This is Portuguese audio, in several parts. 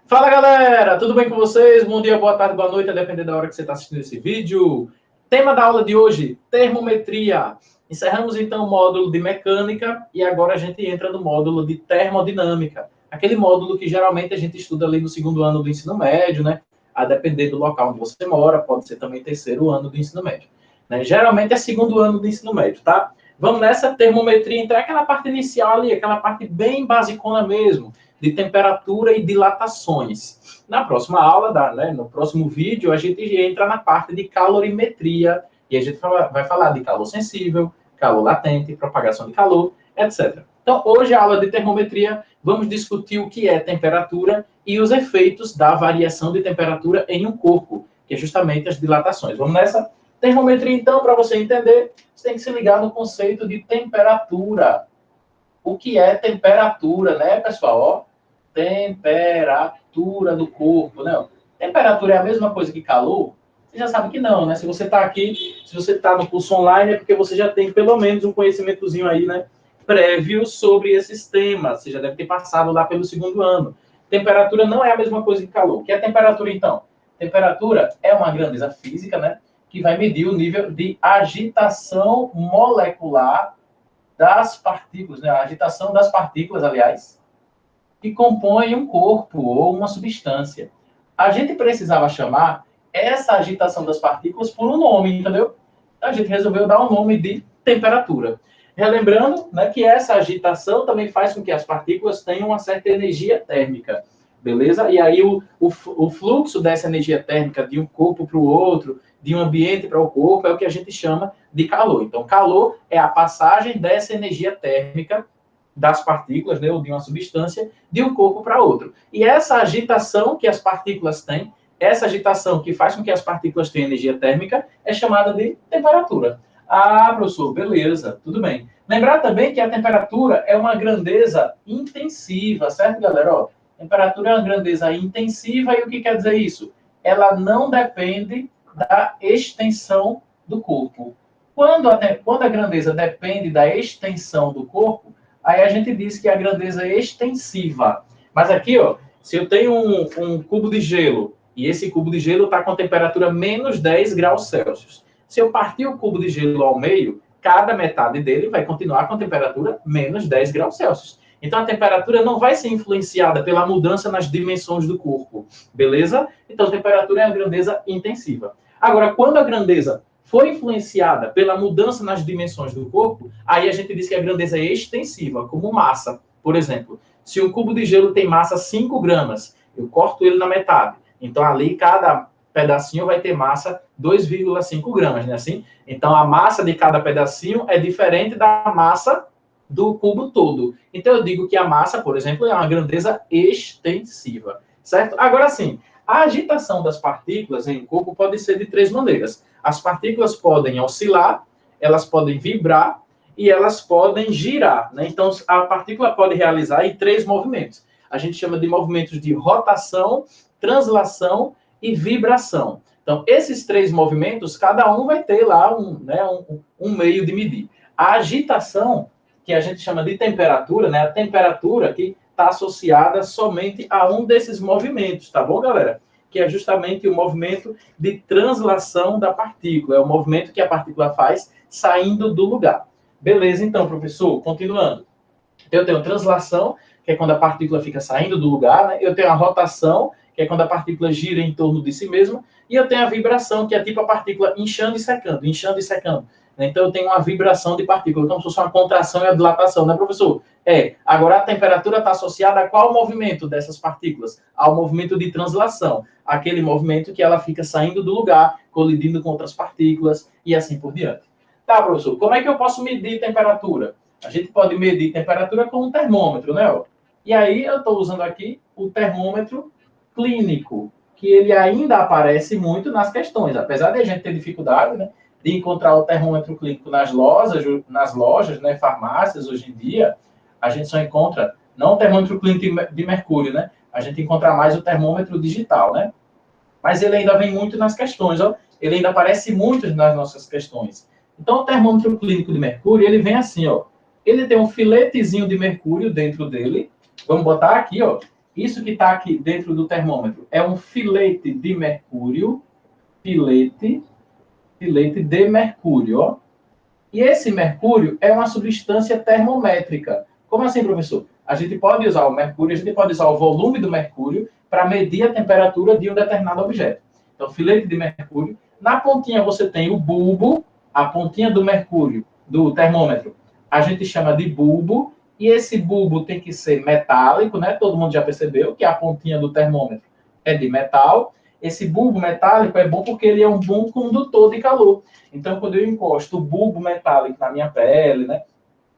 Fala, galera! Tudo bem com vocês? Bom dia, boa tarde, boa noite, a depender da hora que você está assistindo esse vídeo. Tema da aula de hoje, termometria. Encerramos, então, o módulo de mecânica e agora a gente entra no módulo de termodinâmica. Aquele módulo que geralmente a gente estuda ali no segundo ano do ensino médio, né? A depender do local onde você mora, pode ser também terceiro ano do ensino médio. Né? Geralmente é segundo ano do ensino médio, tá? Vamos nessa termometria, entrar aquela parte inicial ali, aquela parte bem basicona mesmo, de temperatura e dilatações. Na próxima aula, no próximo vídeo, a gente entra na parte de calorimetria, e a gente vai falar de calor sensível, calor latente, propagação de calor, etc. Então, hoje, a aula de termometria, vamos discutir o que é temperatura e os efeitos da variação de temperatura em um corpo, que é justamente as dilatações. Vamos nessa? Termometria, então, para você entender, você tem que se ligar no conceito de temperatura. O que é temperatura, né, pessoal? Ó, temperatura do corpo, né? Temperatura é a mesma coisa que calor? Você já sabe que não, né? Se você está aqui, se você está no curso online, é porque você já tem pelo menos um conhecimentozinho aí, né? Prévio sobre esses temas. Você já deve ter passado lá pelo segundo ano. Temperatura não é a mesma coisa que calor. O que é temperatura, então? Temperatura é uma grandeza física, né? Que vai medir o nível de agitação molecular das partículas, né? A agitação das partículas, aliás, que compõem um corpo ou uma substância. A gente precisava chamar essa agitação das partículas por um nome, entendeu? A gente resolveu dar um nome de temperatura. Relembrando, né, que essa agitação também faz com que as partículas tenham uma certa energia térmica, beleza? E aí o fluxo dessa energia térmica de um corpo para o outro, de um ambiente para o corpo, é o que a gente chama de calor. Então, calor é a passagem dessa energia térmica das partículas, né, ou de uma substância, de um corpo para outro. E essa agitação que as partículas têm, essa agitação que faz com que as partículas tenham energia térmica, é chamada de temperatura. Ah, professor, beleza, tudo bem. Lembrar também que a temperatura é uma grandeza intensiva, certo, galera? Ó, temperatura é uma grandeza intensiva, e o que quer dizer isso? Ela não depende da extensão do corpo. Quando a grandeza depende da extensão do corpo, aí a gente diz que é a grandeza extensiva. Mas aqui, ó, se eu tenho um cubo de gelo, e esse cubo de gelo está com temperatura menos 10 graus Celsius. Se eu partir o cubo de gelo ao meio, cada metade dele vai continuar com temperatura menos 10 graus Celsius. Então, a temperatura não vai ser influenciada pela mudança nas dimensões do corpo, beleza? Então, a temperatura é a grandeza intensiva. Agora, quando a grandeza foi influenciada pela mudança nas dimensões do corpo, aí a gente diz que a grandeza é extensiva, como massa. Por exemplo, se um cubo de gelo tem massa 5 gramas, eu corto ele na metade. Então, ali, cada pedacinho vai ter massa 2,5 gramas, né? Assim? Então, a massa de cada pedacinho é diferente da massa do cubo todo. Então, eu digo que a massa, por exemplo, é uma grandeza extensiva, certo? Agora, sim, a agitação das partículas em um corpo pode ser de 3 maneiras. As partículas podem oscilar, elas podem vibrar e elas podem girar, né? Então, a partícula pode realizar em 3 movimentos. A gente chama de movimentos de rotação, translação e vibração. Então, esses 3 movimentos, cada um vai ter lá um meio de medir. A agitação, que a gente chama de temperatura, né? A temperatura que está associada somente a um desses movimentos, tá bom, galera? Que é justamente o movimento de translação da partícula. É o movimento que a partícula faz saindo do lugar. Beleza, então, professor, continuando. Eu tenho translação, que é quando a partícula fica saindo do lugar, né? Eu tenho a rotação, que é quando a partícula gira em torno de si mesma, e eu tenho a vibração, que é tipo a partícula inchando e secando, inchando e secando. Então, eu tenho uma vibração de partícula, como se fosse uma contração e a dilatação, né, professor? Agora a temperatura está associada a qual movimento dessas partículas? Ao movimento de translação, aquele movimento que ela fica saindo do lugar, colidindo com outras partículas, e assim por diante. Tá, professor, como é que eu posso medir temperatura? A gente pode medir temperatura com um termômetro, né? E aí, eu estou usando aqui o termômetro clínico, que ele ainda aparece muito nas questões, apesar de a gente ter dificuldade, né, de encontrar o termômetro clínico nas lojas, né, farmácias, hoje em dia, a gente só encontra, não o termômetro clínico de mercúrio, né, a gente encontra mais o termômetro digital, né, mas ele ainda vem muito nas questões, ó, ele ainda aparece muito nas nossas questões. Então, o termômetro clínico de mercúrio, ele vem assim, ó, ele tem um filetezinho de mercúrio dentro dele, Vamos botar aqui, ó. Isso que está aqui dentro do termômetro é um filete de mercúrio, filete de mercúrio, ó. E esse mercúrio é uma substância termométrica. Como assim, professor? A gente pode usar o mercúrio, a gente pode usar o volume do mercúrio para medir a temperatura de um determinado objeto. Então, filete de mercúrio. Na pontinha você tem o bulbo, a pontinha do mercúrio, do termômetro. A gente chama de bulbo, e esse bulbo tem que ser metálico, né? Todo mundo já percebeu que a pontinha do termômetro é de metal. Esse bulbo metálico é bom porque ele é um bom condutor de calor. Então, quando eu encosto o bulbo metálico na minha pele, né?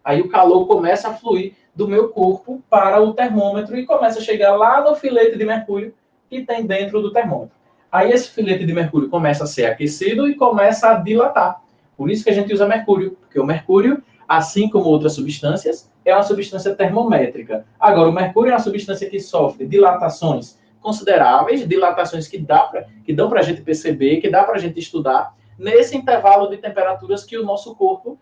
Aí o calor começa a fluir do meu corpo para o termômetro e começa a chegar lá no filete de mercúrio que tem dentro do termômetro. Aí esse filete de mercúrio começa a ser aquecido e começa a dilatar. Por isso que a gente usa mercúrio, porque o mercúrio, assim como outras substâncias, é uma substância termométrica. Agora, o mercúrio é uma substância que sofre dilatações consideráveis, dilatações que dão para a gente perceber, que dá para a gente estudar, nesse intervalo de temperaturas que o nosso corpo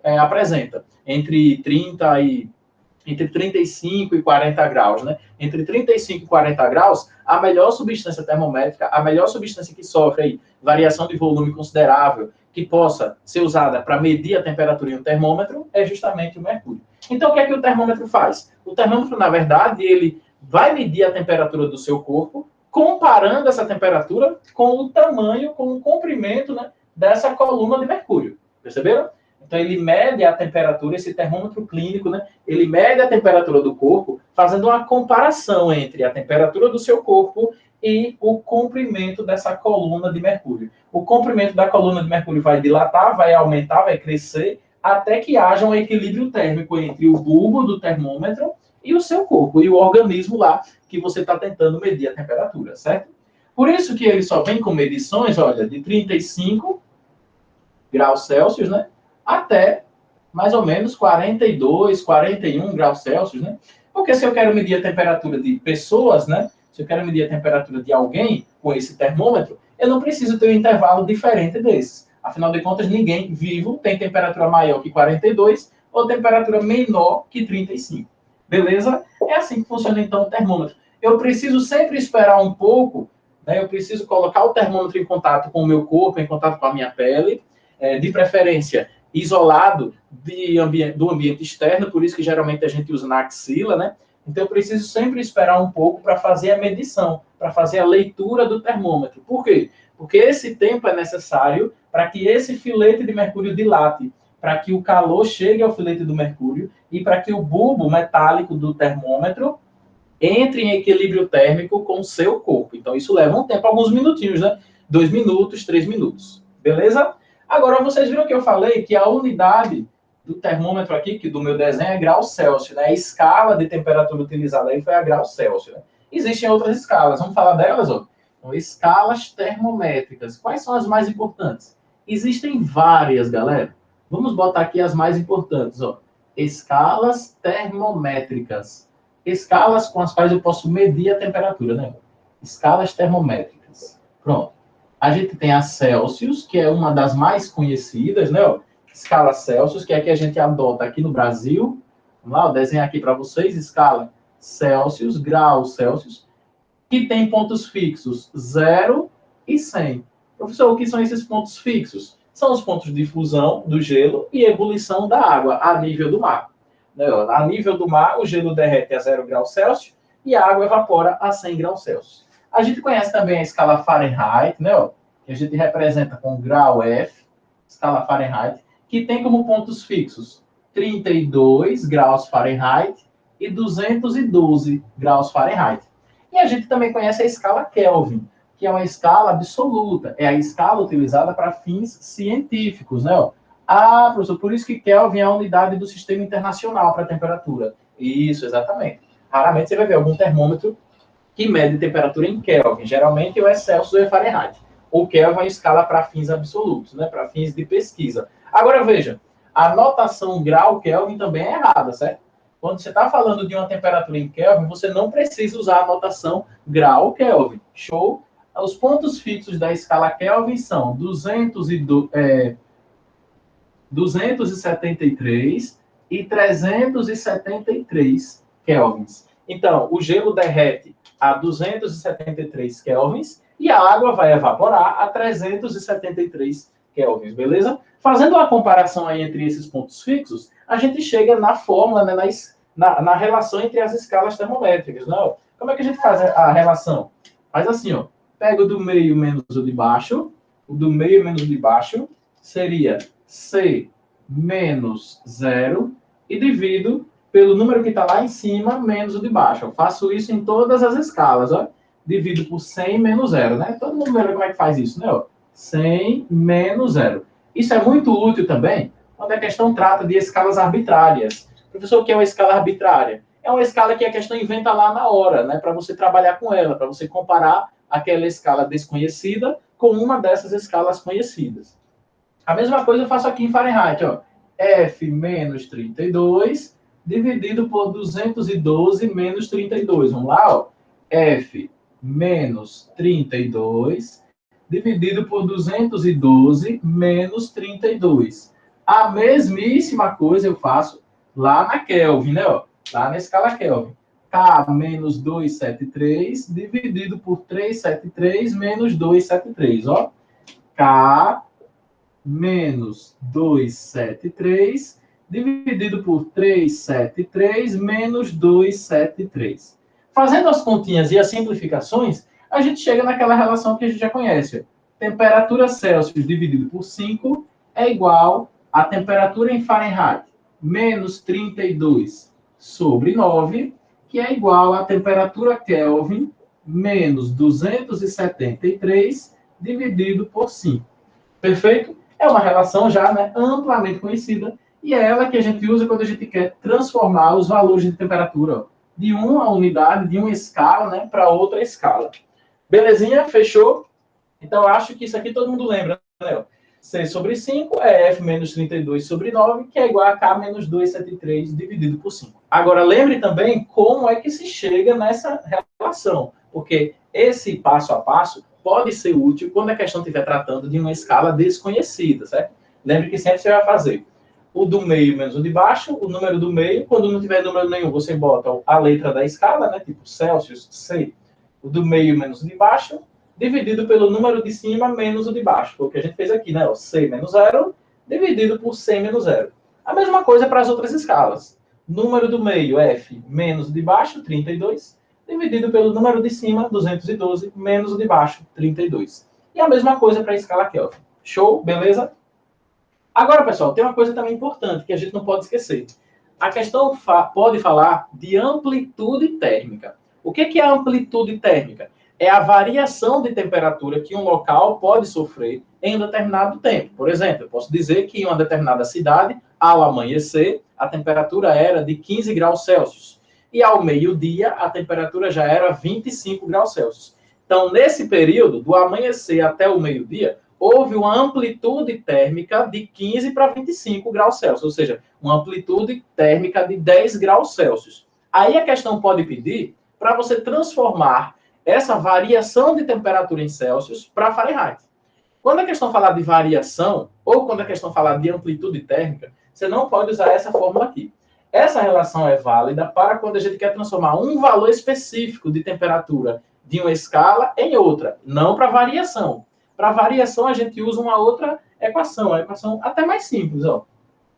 apresenta, entre 35 e 40 graus, né? Entre 35 e 40 graus, a melhor substância termométrica, a melhor substância que sofre aí, variação de volume considerável, que possa ser usada para medir a temperatura em um termômetro, é justamente o mercúrio. Então, o que é que o termômetro faz? O termômetro, na verdade, ele vai medir a temperatura do seu corpo, comparando essa temperatura com o tamanho, com o comprimento, né, dessa coluna de mercúrio. Perceberam? Então, ele mede a temperatura, esse termômetro clínico, né? Ele mede a temperatura do corpo, fazendo uma comparação entre a temperatura do seu corpo e o comprimento dessa coluna de mercúrio. O comprimento da coluna de mercúrio vai dilatar, vai aumentar, vai crescer, até que haja um equilíbrio térmico entre o bulbo do termômetro e o seu corpo, e o organismo lá que você está tentando medir a temperatura, certo? Por isso que ele só vem com medições, olha, de 35 graus Celsius, né? Até mais ou menos 42, 41 graus Celsius, né? Porque se eu quero medir a temperatura de pessoas, né? Se eu quero medir a temperatura de alguém com esse termômetro, eu não preciso ter um intervalo diferente desses. Afinal de contas, ninguém vivo tem temperatura maior que 42 ou temperatura menor que 35. Beleza? É assim que funciona, então, o termômetro. Eu preciso sempre esperar um pouco, né? Eu preciso colocar o termômetro em contato com o meu corpo, em contato com a minha pele, de preferência isolado do ambiente externo, por isso que geralmente a gente usa na axila, né? Então eu preciso sempre esperar um pouco para fazer a medição, para fazer a leitura do termômetro. Por quê? Porque esse tempo é necessário para que esse filete de mercúrio dilate, para que o calor chegue ao filete do mercúrio e para que o bulbo metálico do termômetro entre em equilíbrio térmico com o seu corpo. Então isso leva um tempo, alguns minutinhos, né? 2 minutos, 3 minutos. Beleza? Agora, vocês viram que eu falei que a unidade do termômetro aqui, que do meu desenho é grau Celsius, né? A escala de temperatura utilizada aí foi a grau Celsius, né? Existem outras escalas, vamos falar delas, ó. Então, escalas termométricas. Quais são as mais importantes? Existem várias, galera. Vamos botar aqui as mais importantes, ó. Escalas termométricas. Escalas com as quais eu posso medir a temperatura, né? Escalas termométricas. Pronto. A gente tem a Celsius, que é uma das mais conhecidas, né? Escala Celsius, que é a que a gente adota aqui no Brasil. Vamos lá, eu desenho aqui para vocês, escala Celsius, graus Celsius, que tem pontos fixos 0 e 100. Professor, o que são esses pontos fixos? São os pontos de fusão do gelo e ebulição da água a nível do mar. A nível do mar, o gelo derrete a 0 graus Celsius e a água evapora a 100 graus Celsius. A gente conhece também a escala Fahrenheit, né? Que a gente representa com grau F, escala Fahrenheit, que tem como pontos fixos 32 graus Fahrenheit e 212 graus Fahrenheit. E a gente também conhece a escala Kelvin, que é uma escala absoluta, é a escala utilizada para fins científicos, né? Ah, professor, por isso que Kelvin é a unidade do Sistema Internacional para a temperatura. Isso, exatamente. Raramente você vai ver algum termômetro que mede temperatura em Kelvin. Geralmente ou é Celsius ou é Fahrenheit. O Kelvin é uma escala para fins absolutos, né? Para fins de pesquisa. Agora, veja, a notação grau Kelvin também é errada, certo? Quando você está falando de uma temperatura em Kelvin, você não precisa usar a notação grau Kelvin. Show? Os pontos fixos da escala Kelvin são 273 e 373 kelvins. Então, o gelo derrete a 273 kelvins e a água vai evaporar a 373 kelvins, beleza? Fazendo uma comparação aí entre esses pontos fixos, a gente chega na fórmula, né, na relação entre as escalas termométricas. Né? Como é que a gente faz a relação? Faz assim, ó. Pega o do meio menos o de baixo. O do meio menos o de baixo seria C menos 0 e divido pelo número que está lá em cima menos o de baixo. Eu faço isso em todas as escalas. Ó. Divido por 100 menos 0. Né? Todo mundo lembra como é que faz isso, né? Ó. 100 menos 0. Isso é muito útil também quando a questão trata de escalas arbitrárias. Professor, o que é uma escala arbitrária? É uma escala que a questão inventa lá na hora, né? Para você trabalhar com ela, para você comparar aquela escala desconhecida com uma dessas escalas conhecidas. A mesma coisa eu faço aqui em Fahrenheit, ó. F menos 32 dividido por 212 menos 32. Vamos lá, ó. F menos 32 dividido por 212 menos 32. A mesmíssima coisa eu faço lá na Kelvin, né? Ó, lá na escala Kelvin. K menos 273 dividido por 373 menos 273. Ó. K menos 273 dividido por 373 menos 273. Fazendo as continhas e as simplificações, a gente chega naquela relação que a gente já conhece. Temperatura Celsius dividido por 5 é igual a temperatura em Fahrenheit menos 32 sobre 9, que é igual a temperatura Kelvin menos 273 dividido por 5. Perfeito? É uma relação já, né, amplamente conhecida e é ela que a gente usa quando a gente quer transformar os valores de temperatura ó, de uma unidade, de uma escala, né, para outra escala. Belezinha? Fechou? Então, acho que isso aqui todo mundo lembra, né? C sobre 5 é F menos 32 sobre 9, que é igual a K menos 273 dividido por 5. Agora, lembre também como é que se chega nessa relação, porque esse passo a passo pode ser útil quando a questão estiver tratando de uma escala desconhecida, certo? Lembre que sempre você vai fazer o do meio menos o de baixo, o número do meio. Quando não tiver número nenhum, você bota a letra da escala, né? Tipo Celsius, C. O do meio menos o de baixo, dividido pelo número de cima menos o de baixo. Foi o que a gente fez aqui, né? O C menos 0, dividido por C menos 0. A mesma coisa para as outras escalas. Número do meio, F, menos o de baixo, 32, dividido pelo número de cima, 212, menos o de baixo, 32. E a mesma coisa para a escala Kelvin. Show? Beleza? Agora, pessoal, tem uma coisa também importante que a gente não pode esquecer. A questão pode falar de amplitude térmica. O que é a amplitude térmica? É a variação de temperatura que um local pode sofrer em um determinado tempo. Por exemplo, eu posso dizer que em uma determinada cidade, ao amanhecer, a temperatura era de 15 graus Celsius. E ao meio-dia, a temperatura já era 25 graus Celsius. Então, nesse período, do amanhecer até o meio-dia, houve uma amplitude térmica de 15 para 25 graus Celsius, ou seja, uma amplitude térmica de 10 graus Celsius. Aí a questão pode pedir para você transformar essa variação de temperatura em Celsius para Fahrenheit. Quando a questão falar de variação, ou quando a questão falar de amplitude térmica, você não pode usar essa fórmula aqui. Essa relação é válida para quando a gente quer transformar um valor específico de temperatura de uma escala em outra, não para variação. Para variação, a gente usa uma outra equação, uma equação até mais simples. Ó.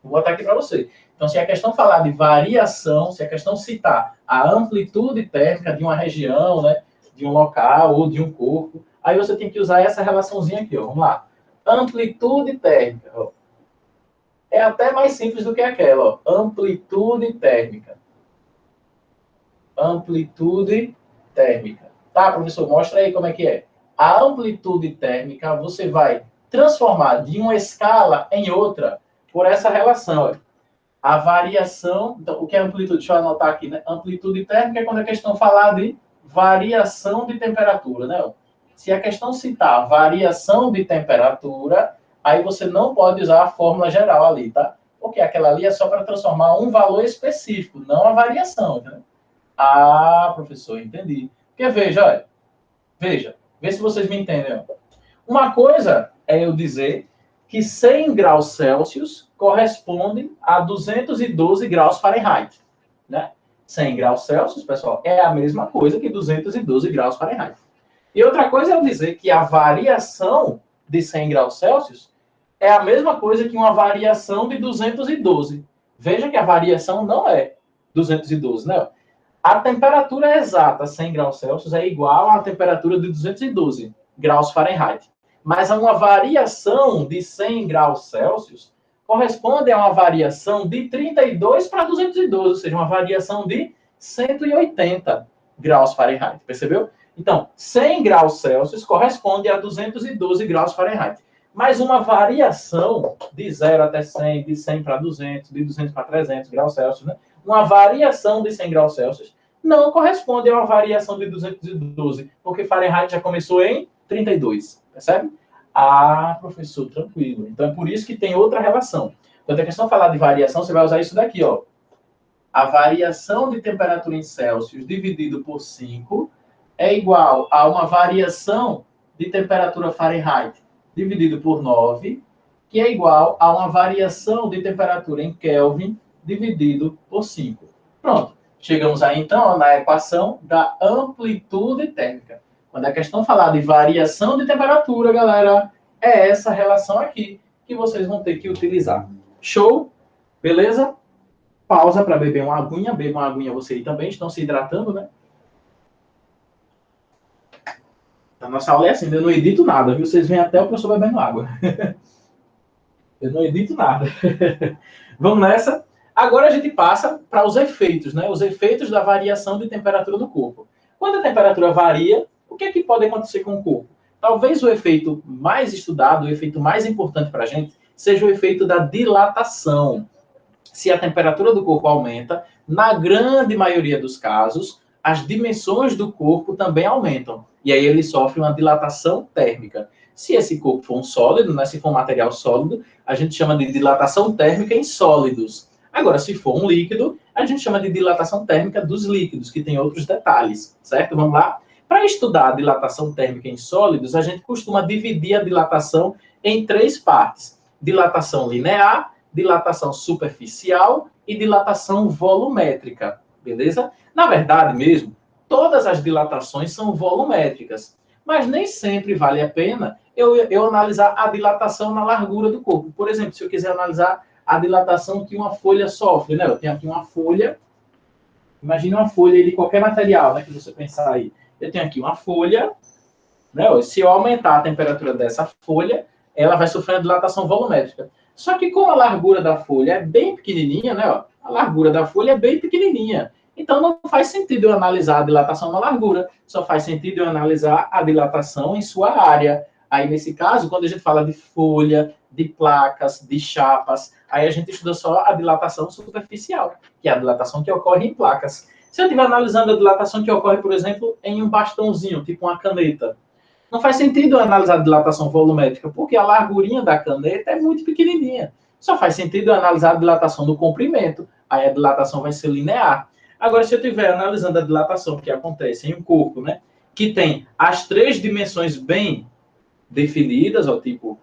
Vou botar aqui para você. Então, se a questão falar de variação, se a questão citar a amplitude térmica de uma região, né, de um local ou de um corpo, aí você tem que usar essa relaçãozinha aqui. Ó. Vamos lá. Amplitude térmica. Ó. É até mais simples do que aquela. Ó. Amplitude térmica. Amplitude térmica. Tá, professor? Mostra aí como é que é. A amplitude térmica você vai transformar de uma escala em outra por essa relação. Ó. A variação... Então, o que é amplitude? Deixa eu anotar aqui, né? Amplitude térmica é quando a questão falar de variação de temperatura, né? Se a questão citar variação de temperatura, aí você não pode usar a fórmula geral ali, tá? Porque aquela ali é só para transformar um valor específico, não a variação, né? Ah, professor, entendi. Porque veja, olha, veja, vê se vocês me entendem. Ó. Uma coisa é eu dizer que 100 graus Celsius corresponde a 212 graus Fahrenheit, né? 100 graus Celsius, pessoal, é a mesma coisa que 212 graus Fahrenheit. E outra coisa é eu dizer que a variação de 100 graus Celsius é a mesma coisa que uma variação de 212. Veja que a variação não é 212, né? A temperatura exata, 100 graus Celsius, é igual à temperatura de 212 graus Fahrenheit. Mas uma variação de 100 graus Celsius corresponde a uma variação de 32 para 212, ou seja, uma variação de 180 graus Fahrenheit, percebeu? Então, 100 graus Celsius corresponde a 212 graus Fahrenheit. Mas uma variação de 0 até 100, de 100 para 200, de 200 para 300 graus Celsius, né? Uma variação de 100 graus Celsius não corresponde a uma variação de 212, porque Fahrenheit já começou em 32, percebe? Ah, professor, tranquilo. Então, é por isso que tem outra relação. Quando a questão falar de variação, você vai usar isso daqui, ó. A variação de temperatura em Celsius dividido por 5 é igual a uma variação de temperatura Fahrenheit dividido por 9, que é igual a uma variação de temperatura em Kelvin dividido por 5. Pronto. Chegamos aí, então, na equação da amplitude térmica. Quando a questão falar de variação de temperatura, galera, é essa relação aqui que vocês vão ter que utilizar. Show? Beleza? Pausa para beber uma aguinha. Beba uma aguinha você aí também. Estão se hidratando, né? A nossa aula é assim, eu não edito nada, viu? Vocês veem até o professor bebendo água. Eu não edito nada. Vamos nessa? Agora a gente passa para os efeitos, né? Os efeitos da variação de temperatura do corpo. Quando a temperatura varia, o que é que pode acontecer com o corpo? Talvez o efeito mais estudado, o efeito mais importante para a gente, seja o efeito da dilatação. Se a temperatura do corpo aumenta, na grande maioria dos casos, as dimensões do corpo também aumentam. E aí ele sofre uma dilatação térmica. Se esse corpo for um sólido, né, se for um material sólido, a gente chama de dilatação térmica em sólidos. Agora, se for um líquido, a gente chama de dilatação térmica dos líquidos, que tem outros detalhes, certo? Vamos lá? Para estudar a dilatação térmica em sólidos, a gente costuma dividir a dilatação em 3 partes. Dilatação linear, dilatação superficial e dilatação volumétrica, beleza? Na verdade mesmo, todas as dilatações são volumétricas, mas nem sempre vale a pena eu analisar a dilatação na largura do corpo. Por exemplo, se eu quiser analisar a dilatação que uma folha sofre, né? Eu tenho aqui uma folha, imagine uma folha de qualquer material, né, que você pensar aí. Eu tenho aqui uma folha, né? Se eu aumentar a temperatura dessa folha, ela vai sofrer uma dilatação volumétrica. Só que como a largura da folha é bem pequenininha, né? Ó, a largura da folha é bem pequenininha. Então, não faz sentido eu analisar a dilatação na largura. Só faz sentido eu analisar a dilatação em sua área. Aí, nesse caso, quando a gente fala de folha, de placas, de chapas, aí a gente estuda só a dilatação superficial, que é a dilatação que ocorre em placas. Se eu estiver analisando a dilatação que ocorre, por exemplo, em um bastãozinho, tipo uma caneta, não faz sentido eu analisar a dilatação volumétrica, porque a largurinha da caneta é muito pequenininha. Só faz sentido eu analisar a dilatação do comprimento, aí a dilatação vai ser linear. Agora, se eu estiver analisando a dilatação que acontece em um corpo, né, que tem as 3 dimensões bem definidas, ó, tipo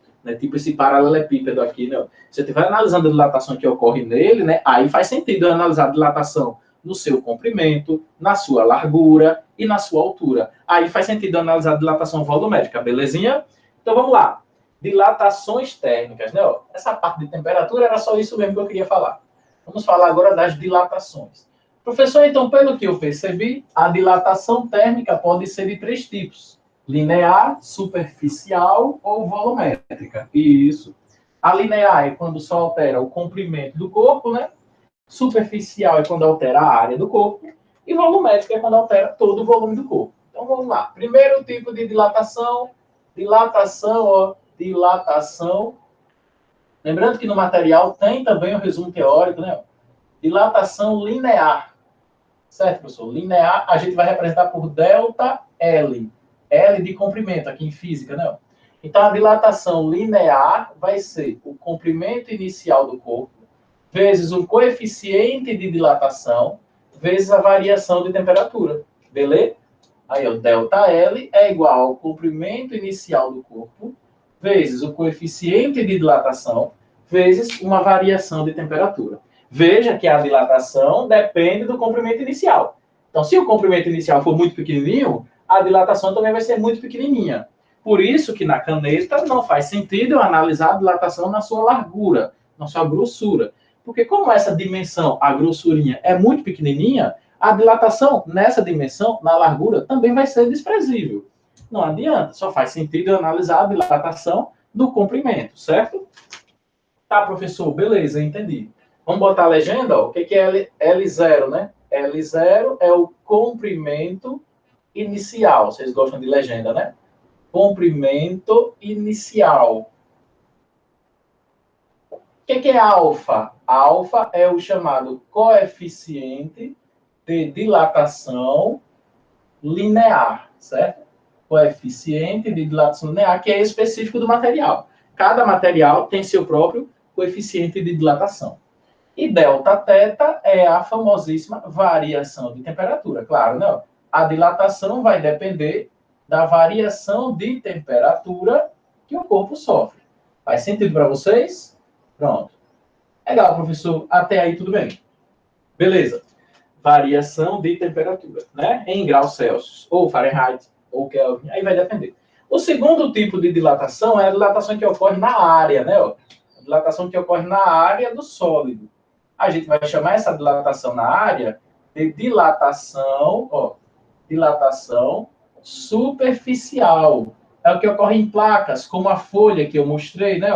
esse paralelepípedo aqui, né? Se eu estiver analisando a dilatação que ocorre nele, né, aí faz sentido eu analisar a dilatação no seu comprimento, na sua largura e na sua altura. Aí faz sentido analisar a dilatação volumétrica, belezinha? Então vamos lá. Dilatações térmicas, né? Ó, essa parte de temperatura era só isso mesmo que eu queria falar. Vamos falar agora das dilatações. Professor, então, pelo que eu percebi, a dilatação térmica pode ser de 3 tipos: linear, superficial ou volumétrica. Isso. A linear é quando só altera o comprimento do corpo, né? Superficial é quando altera a área do corpo. E volumétrica é quando altera todo o volume do corpo. Então, vamos lá. Primeiro tipo de dilatação. Dilatação. Lembrando que no material tem também o resumo teórico, né? Dilatação linear. Certo, professor? Linear a gente vai representar por delta L. L de comprimento, aqui em física, né? Então, a dilatação linear vai ser o comprimento inicial do corpo, vezes o coeficiente de dilatação, vezes a variação de temperatura. Beleza? Aí, o delta L é igual ao comprimento inicial do corpo, vezes o coeficiente de dilatação, vezes uma variação de temperatura. Veja que a dilatação depende do comprimento inicial. Então, se o comprimento inicial for muito pequenininho, a dilatação também vai ser muito pequenininha. Por isso que na caneta não faz sentido eu analisar a dilatação na sua largura, na sua grossura. Porque como essa dimensão, a grossurinha, é muito pequenininha, a dilatação nessa dimensão, na largura, também vai ser desprezível. Não adianta, só faz sentido eu analisar a dilatação do comprimento, certo? Tá, professor, beleza, entendi. Vamos botar a legenda? Ó. O que é L0, né? L0 é o comprimento inicial. Vocês gostam de legenda, né? Comprimento inicial. O que é alfa? Alfa é o chamado coeficiente de dilatação linear, certo? Coeficiente de dilatação linear, que é específico do material. Cada material tem seu próprio coeficiente de dilatação. E delta θ é a famosíssima variação de temperatura. Claro, né? A dilatação vai depender da variação de temperatura que o corpo sofre. Faz sentido para vocês? Pronto. Legal, professor. Até aí tudo bem. Beleza. Variação de temperatura, né? Em graus Celsius, ou Fahrenheit, ou Kelvin. Aí vai depender. O segundo tipo de dilatação é a dilatação que ocorre na área, né? A dilatação que ocorre na área do sólido. A gente vai chamar essa dilatação na área de dilatação superficial. É o que ocorre em placas, como a folha que eu mostrei, né?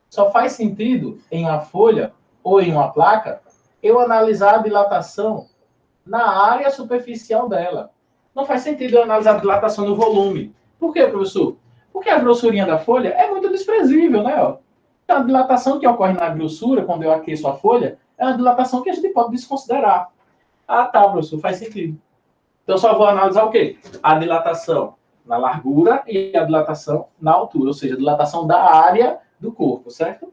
Só faz sentido em uma folha ou em uma placa eu analisar a dilatação na área superficial dela. Não faz sentido eu analisar a dilatação no volume. Por quê, professor? Porque a grossurinha da folha é muito desprezível, né? Então, a dilatação que ocorre na grossura, quando eu aqueço a folha, é uma dilatação que a gente pode desconsiderar. Ah, tá, professor, faz sentido. Então, só vou analisar o quê? A dilatação na largura e a dilatação na altura, ou seja, a dilatação da área do corpo, certo?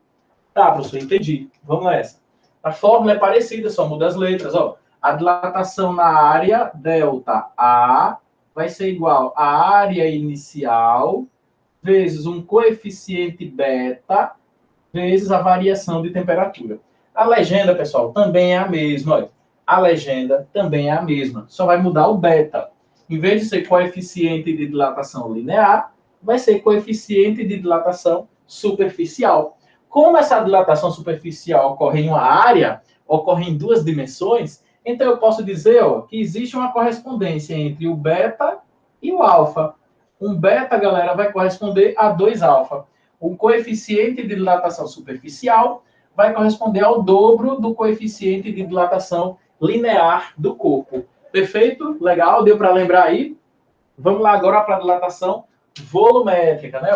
Tá, professor, entendi. Vamos nessa. A fórmula é parecida, só muda as letras. Ó. A dilatação na área, delta A, vai ser igual à área inicial vezes um coeficiente beta vezes a variação de temperatura. A legenda, pessoal, também é a mesma. Olha. A legenda também é a mesma, só vai mudar o beta. Em vez de ser coeficiente de dilatação linear, vai ser coeficiente de dilatação superficial. Como essa dilatação superficial ocorre em uma área, ocorre em duas dimensões, então eu posso dizer que existe uma correspondência entre o beta e o alfa. Um beta, galera, vai corresponder a 2 alfa. O coeficiente de dilatação superficial vai corresponder ao dobro do coeficiente de dilatação linear do corpo. Perfeito? Legal? Deu para lembrar aí? Vamos lá agora para a dilatação volumétrica, né?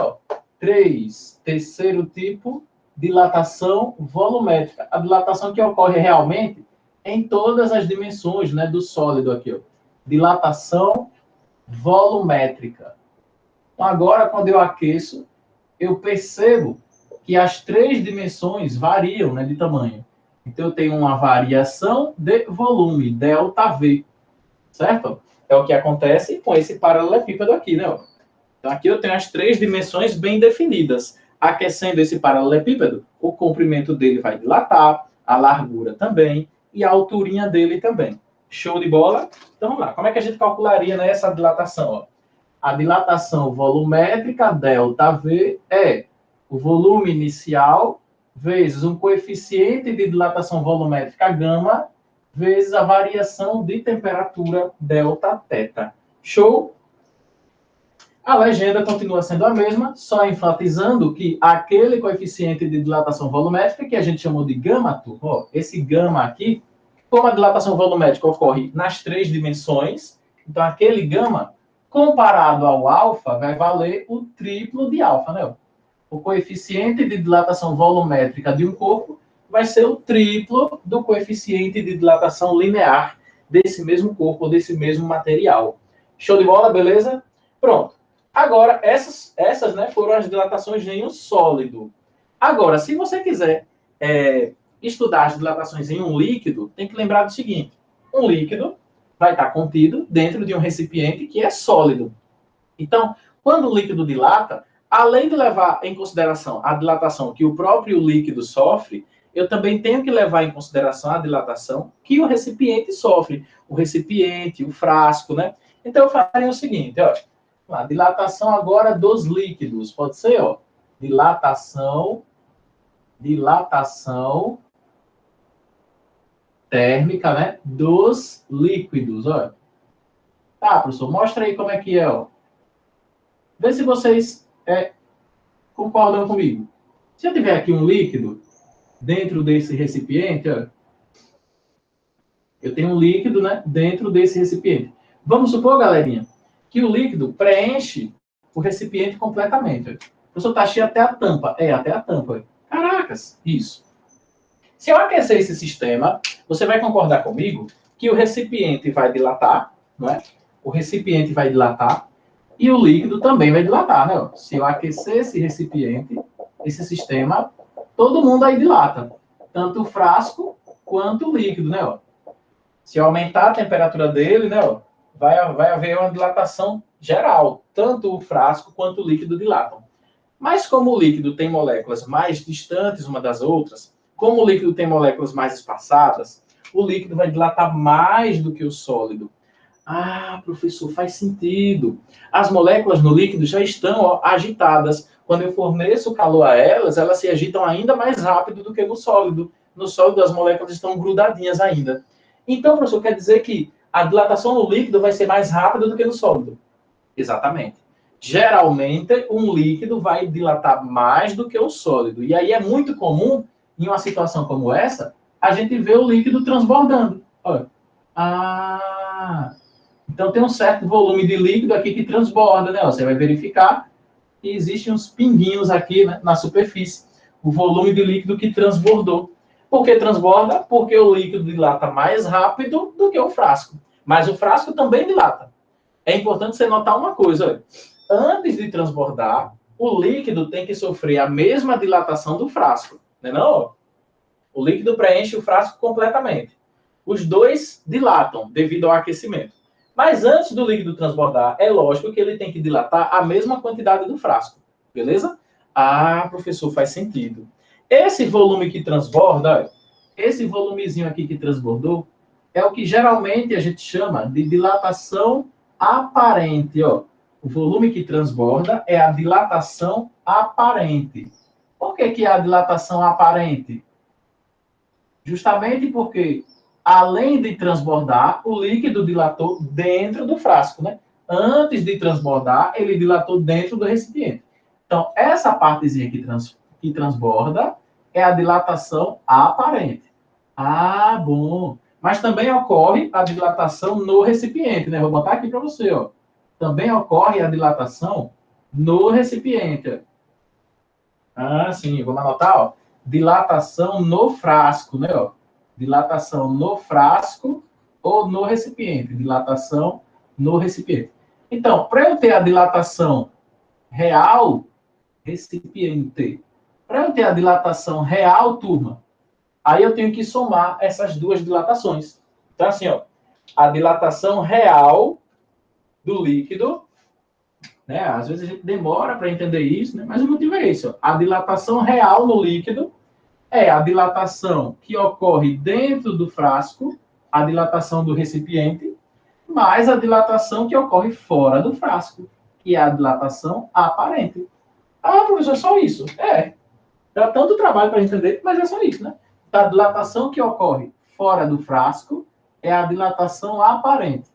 3, terceiro tipo, dilatação volumétrica. A dilatação que ocorre realmente em todas as dimensões, né, do sólido aqui. Dilatação volumétrica. Então, agora, quando eu aqueço, eu percebo que as 3 dimensões variam, né, de tamanho. Então, eu tenho uma variação de volume, ΔV, certo? É o que acontece com esse paralelepípedo aqui, né? Então, aqui eu tenho as 3 dimensões bem definidas. Aquecendo esse paralelepípedo, o comprimento dele vai dilatar, a largura também, e a alturinha dele também. Show de bola? Então, vamos lá. Como é que a gente calcularia, né, essa dilatação? A dilatação volumétrica, ΔV, é o volume inicial vezes um coeficiente de dilatação volumétrica gama vezes a variação de temperatura Δθ. Show? A legenda continua sendo a mesma, só enfatizando que aquele coeficiente de dilatação volumétrica que a gente chamou de gama, esse gama aqui, como a dilatação volumétrica ocorre nas 3 dimensões, então aquele gama, comparado ao alfa, vai valer o triplo de alfa, né? O coeficiente de dilatação volumétrica de um corpo vai ser o triplo do coeficiente de dilatação linear desse mesmo corpo, desse mesmo material. Show de bola, beleza? Pronto. Agora, essas né, foram as dilatações em um sólido. Agora, se você quiser estudar as dilatações em um líquido, tem que lembrar do seguinte. Um líquido vai estar contido dentro de um recipiente que é sólido. Então, quando o líquido dilata, além de levar em consideração a dilatação que o próprio líquido sofre, eu também tenho que levar em consideração a dilatação que o recipiente sofre. O recipiente, o frasco, né? Então, eu faria o seguinte, ó. A dilatação agora dos líquidos. Pode ser, ó. Dilatação térmica, né? Dos líquidos, ó. Tá, professor, mostra aí como é que é, ó. Vê se vocês concordam comigo. Se eu tiver aqui um líquido dentro desse recipiente, ó, eu tenho um líquido, né, dentro desse recipiente. Vamos supor, galerinha, que o líquido preenche o recipiente completamente. Ó. O professor está cheio até a tampa. Até a tampa. Ó. Caracas, isso. Se eu aquecer esse sistema, você vai concordar comigo que o recipiente vai dilatar, não é? O recipiente vai dilatar e o líquido também vai dilatar, né? Se eu aquecer esse recipiente, esse sistema, todo mundo aí dilata. Tanto o frasco quanto o líquido, né? Ó. Se eu aumentar a temperatura dele, né? Ó, vai haver uma dilatação geral. Tanto o frasco quanto o líquido dilatam. Mas como o líquido tem moléculas mais distantes uma das outras, como o líquido tem moléculas mais espaçadas, o líquido vai dilatar mais do que o sólido. Ah, professor, faz sentido. As moléculas no líquido já estão agitadas. Quando eu forneço calor a elas, elas se agitam ainda mais rápido do que no sólido. No sólido, as moléculas estão grudadinhas ainda. Então, professor, quer dizer que a dilatação no líquido vai ser mais rápida do que no sólido? Exatamente. Geralmente, um líquido vai dilatar mais do que o sólido. E aí é muito comum, em uma situação como essa, a gente ver o líquido transbordando. Olha. Então tem um certo volume de líquido aqui que transborda, né? Você vai verificar que existem uns pinguinhos aqui, né, na superfície. O volume de líquido que transbordou. Por que transborda? Porque o líquido dilata mais rápido do que o frasco. Mas o frasco também dilata. É importante você notar uma coisa. Olha. Antes de transbordar, o líquido tem que sofrer a mesma dilatação do frasco. Não é não? O líquido preenche o frasco completamente. Os dois dilatam devido ao aquecimento. Mas antes do líquido transbordar, é lógico que ele tem que dilatar a mesma quantidade do frasco. Beleza? Ah, professor, faz sentido. Esse volume que transborda, esse volumezinho aqui que transbordou, é o que geralmente a gente chama de dilatação aparente. Ó. O volume que transborda é a dilatação aparente. Por que é a dilatação aparente? Justamente porque, além de transbordar, o líquido dilatou dentro do frasco, né? Antes de transbordar, ele dilatou dentro do recipiente. Então, essa partezinha que transborda é a dilatação aparente. Ah, bom. Mas também ocorre a dilatação no recipiente, né? Vou botar aqui para você, ó. Também ocorre a dilatação no recipiente. Ah, sim. Vamos anotar, ó. Dilatação no frasco, né? Ó. Dilatação no frasco ou no recipiente. Dilatação no recipiente. Então, para eu ter a dilatação real, recipiente. Para eu ter a dilatação real, turma, aí eu tenho que somar essas duas dilatações. Então, assim, ó, a dilatação real do líquido, né? Às vezes a gente demora para entender isso, né? Mas o motivo é esse, ó. A dilatação real no líquido é a dilatação que ocorre dentro do frasco, a dilatação do recipiente, mais a dilatação que ocorre fora do frasco, que é a dilatação aparente. Ah, professor, é só isso? Dá tanto trabalho para entender, mas é só isso, né? A dilatação que ocorre fora do frasco é a dilatação aparente.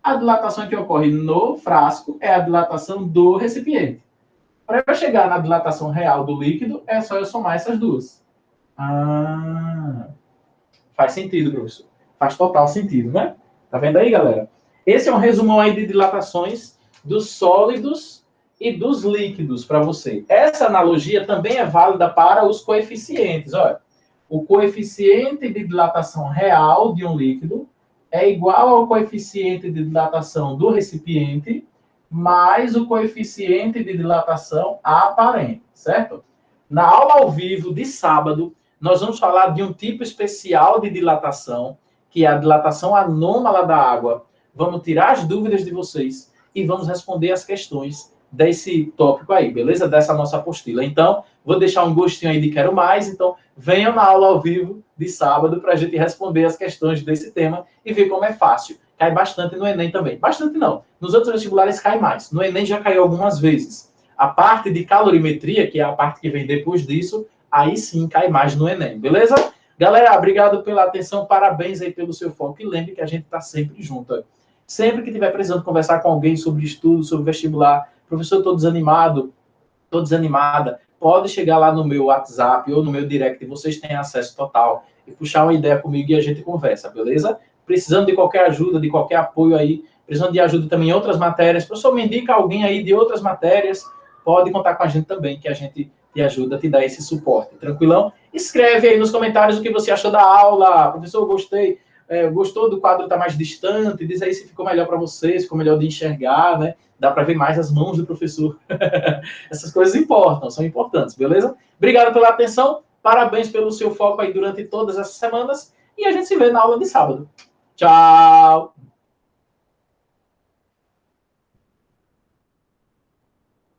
A dilatação que ocorre no frasco é a dilatação do recipiente. Para eu chegar na dilatação real do líquido, é só eu somar essas duas. Ah, faz sentido, professor. Faz total sentido, né? Tá vendo aí, galera? Esse é um resumão aí de dilatações dos sólidos e dos líquidos para você. Essa analogia também é válida para os coeficientes. Olha, o coeficiente de dilatação real de um líquido é igual ao coeficiente de dilatação do recipiente mais o coeficiente de dilatação aparente, certo? Na aula ao vivo de sábado, nós vamos falar de um tipo especial de dilatação, que é a dilatação anômala da água. Vamos tirar as dúvidas de vocês e vamos responder as questões desse tópico aí, beleza? Dessa nossa apostila. Então, vou deixar um gostinho aí de quero mais, então venham na aula ao vivo de sábado para a gente responder as questões desse tema e ver como é fácil. Cai bastante no Enem também. Bastante não. Nos outros vestibulares cai mais. No Enem já caiu algumas vezes. A parte de calorimetria, que é a parte que vem depois disso, aí sim cai mais no Enem, beleza? Galera, obrigado pela atenção, parabéns aí pelo seu foco e lembre que a gente está sempre junto. Sempre que tiver precisando conversar com alguém sobre estudo, sobre vestibular, professor, estou desanimado, estou desanimada, pode chegar lá no meu WhatsApp ou no meu direct, vocês têm acesso total, e puxar uma ideia comigo e a gente conversa, beleza? Precisando de qualquer ajuda, de qualquer apoio aí, precisando de ajuda também em outras matérias, professor, me indica alguém aí de outras matérias, pode contar com a gente também, que a gente te ajuda a te dar esse suporte, tranquilão? Escreve aí nos comentários o que você achou da aula, professor, gostei, gostou do quadro estar mais distante, diz aí se ficou melhor para você, se ficou melhor de enxergar, né? Dá para ver mais as mãos do professor. Essas coisas importam, são importantes, beleza? Obrigado pela atenção, parabéns pelo seu foco aí durante todas essas semanas e a gente se vê na aula de sábado. Tchau!